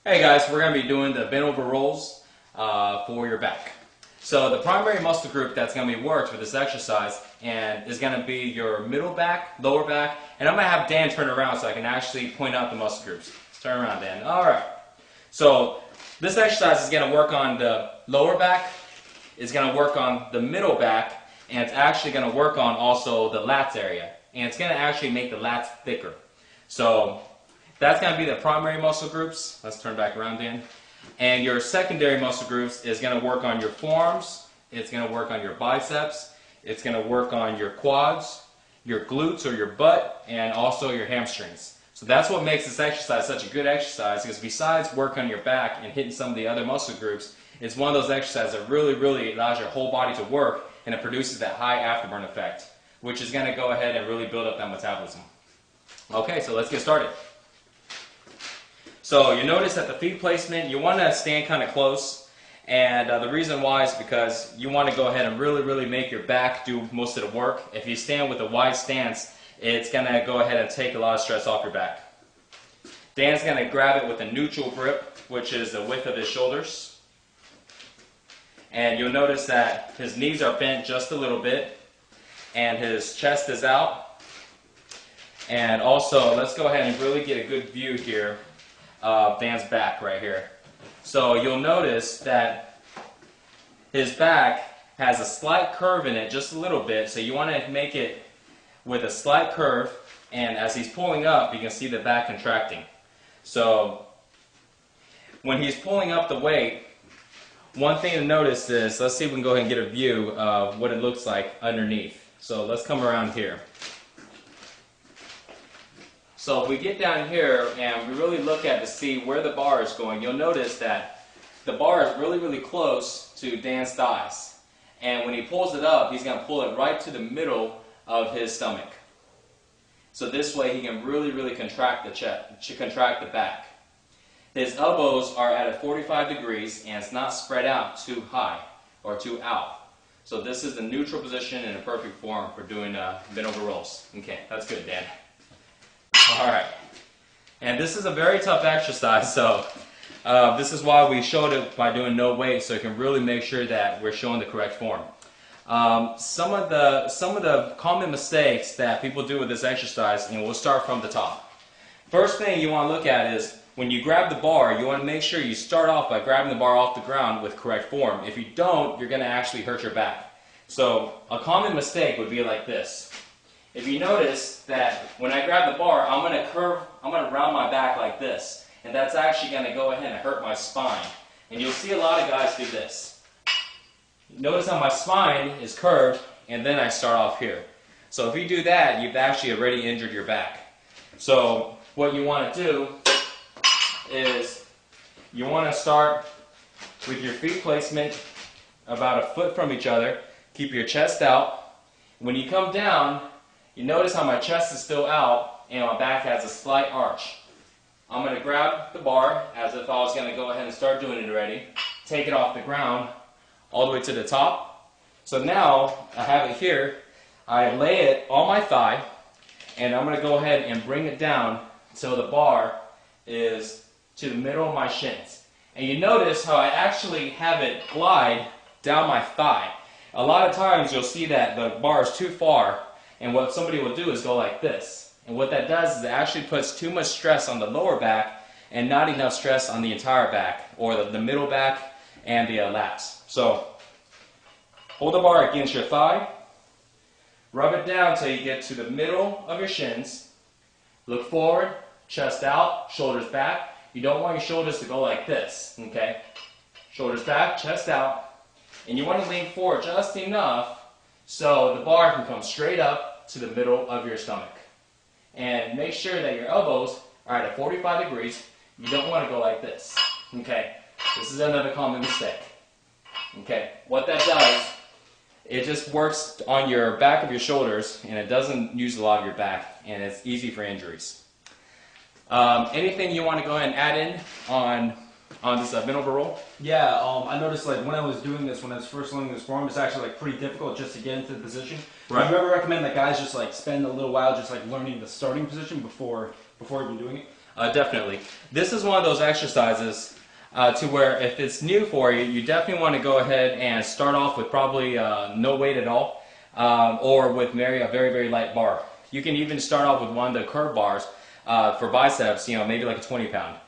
Hey guys, we're going to be doing the bent over rolls for your back. So the primary muscle group that's going to be worked with this exercise and is going to be your middle back, lower back, and I'm going to have Dan turn around so I can actually point out the muscle groups. Turn around, Dan. Alright. So this exercise is going to work on the lower back, it's going to work on the middle back, and it's actually going to work on also the lats area. And it's going to actually make the lats thicker. So that's going to be the primary muscle groups. Let's turn back around, Dan. And your secondary muscle groups is going to work on your forearms. It's going to work on your biceps. It's going to work on your quads, your glutes or your butt, and also your hamstrings. So that's what makes this exercise such a good exercise, because besides work on your back and hitting some of the other muscle groups, it's one of those exercises that really allows your whole body to work, and it produces that high afterburn effect, which is going to go ahead and really build up that metabolism. Okay, so let's get started. So you notice that the feet placement, you want to stand kind of close, and the reason why is because you want to go ahead and really make your back do most of the work. If you stand with a wide stance, it's going to go ahead and take a lot of stress off your back. Dan's going to grab it with a neutral grip, which is the width of his shoulders. And you'll notice that his knees are bent just a little bit, and his chest is out. And also, let's go ahead and really get a good view here of Dan's back right here. So you'll notice that his back has a slight curve in it, just a little bit, so you want to make it with a slight curve, and as he's pulling up, you can see the back contracting. So when he's pulling up the weight, one thing to notice is, let's see if we can go ahead and get a view of what it looks like underneath. So let's come around here. So if we get down here and we really look at to see where the bar is going, you'll notice that the bar is really close to Dan's thighs. And when he pulls it up, he's going to pull it right to the middle of his stomach. So this way he can really contract the chest, contract the back. His elbows are at a 45 degrees, and it's not spread out too high or too out. So this is the neutral position in a perfect form for doing bent over rolls. Okay, that's good, Dan. Alright, and this is a very tough exercise, so this is why we showed it by doing no weight, so you can really make sure that we're showing the correct form. Some of the common mistakes that people do with this exercise, and we'll start from the top. First thing you want to look at is, when you grab the bar, you want to make sure you start off by grabbing the bar off the ground with correct form. If you don't, you're going to actually hurt your back. So a common mistake would be like this. If you notice that when I grab the bar, I'm going to round my back like this. And that's actually going to go ahead and hurt my spine. And you'll see a lot of guys do this. Notice how my spine is curved, and then I start off here. So if you do that, you've actually already injured your back. So what you want to do is you want to start with your feet placement about a foot from each other. Keep your chest out. When you come down, you notice how my chest is still out and my back has a slight arch. I'm going to grab the bar as if I was going to go ahead and start doing it already. Take it off the ground all the way to the top. So now I have it here. I lay it on my thigh, and I'm going to go ahead and bring it down until the bar is to the middle of my shins. And you notice how I actually have it glide down my thigh. A lot of times you'll see that the bar is too far, and what somebody will do is go like this. And what that does is it actually puts too much stress on the lower back and not enough stress on the entire back, or the middle back and the lats. So hold the bar against your thigh. Rub it down until you get to the middle of your shins. Look forward, chest out, shoulders back. You don't want your shoulders to go like this, okay? Shoulders back, chest out. And you want to lean forward just enough so the bar can come straight up to the middle of your stomach. And make sure that your elbows are at a 45 degrees. You don't want to go like this, okay? This is another common mistake, okay? What that does, it just works on your back of your shoulders, and it doesn't use a lot of your back, and it's easy for injuries. Anything you want to go ahead and add in on this bent over roll? Yeah, I noticed like when I was doing this, when I was first learning this form, it's actually like pretty difficult just to get into the position. Right. Do you ever recommend that guys just like spend a little while just like learning the starting position before even doing it? Definitely. This is one of those exercises to where if it's new for you, you definitely want to go ahead and start off with probably no weight at all, or with a very light bar. You can even start off with one of the curve bars for biceps, maybe like a 20-pound.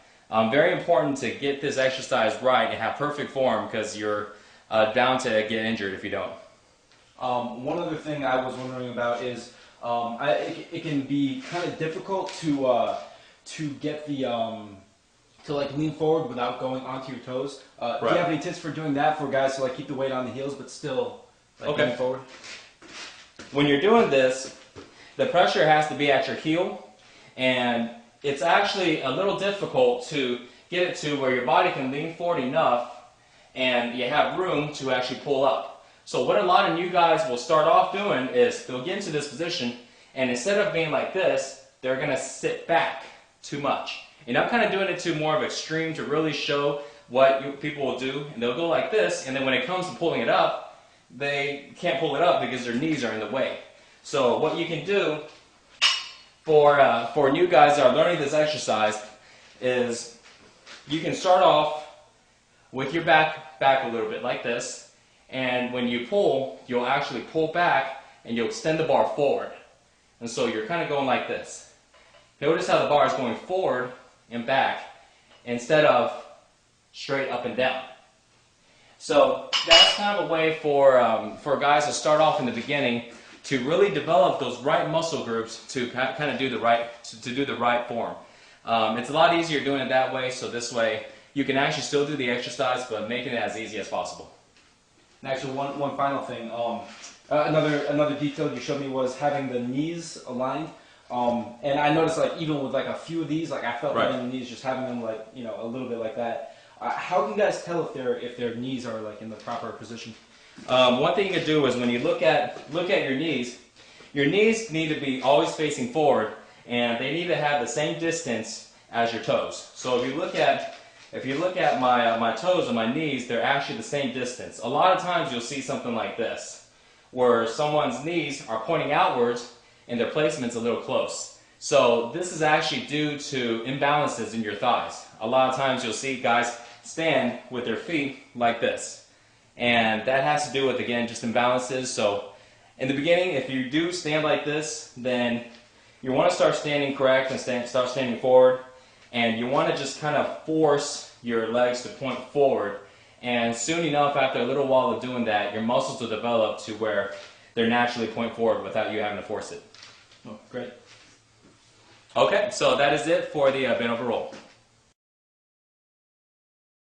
Very important to get this exercise right and have perfect form, because you're bound to get injured if you don't. One other thing I was wondering about is it can be kind of difficult to get the to like lean forward without going onto your toes. Do you have any tips for doing that for guys to like keep the weight on the heels but still like lean forward? When you're doing this, the pressure has to be at your heel, and it's actually a little difficult to get it to where your body can lean forward enough and you have room to actually pull up. So what a lot of new guys will start off doing is they'll get into this position, and instead of being like this, they're going to sit back too much. And I'm kind of doing it to more of extreme to really show what people will do. And they'll go like this, and then when it comes to pulling it up, they can't pull it up because their knees are in the way. So what you can do for new guys that are learning this exercise is you can start off with your back a little bit like this, and when you pull, you'll actually pull back and you'll extend the bar forward. And so you're kind of going like this. Notice how the bar is going forward and back instead of straight up and down. So that's kind of a way for guys to start off in the beginning to really develop those right muscle groups to kind of do the right form. It's a lot easier doing it that way, so this way you can actually still do the exercise but making it as easy as possible. And actually, one final thing. Another detail you showed me was having the knees aligned. And I noticed, like, even with like a few of these, like I felt that in the knees, just having them like a little bit like that. How can you guys tell if their knees are like in the proper position? One thing you can do is when you look at your knees need to be always facing forward, and they need to have the same distance as your toes. So if you look at my toes and my knees, they're actually the same distance. A lot of times you'll see something like this, where someone's knees are pointing outwards and their placement's a little close. So this is actually due to imbalances in your thighs. A lot of times you'll see guys stand with their feet like this. And that has to do with, again, just imbalances. So in the beginning, if you do stand like this, then you want to start standing correct and start standing forward. And you want to just kind of force your legs to point forward. And soon enough, after a little while of doing that, your muscles will develop to where they're naturally point forward without you having to force it. Oh, great. Okay, so that is it for the bent over roll.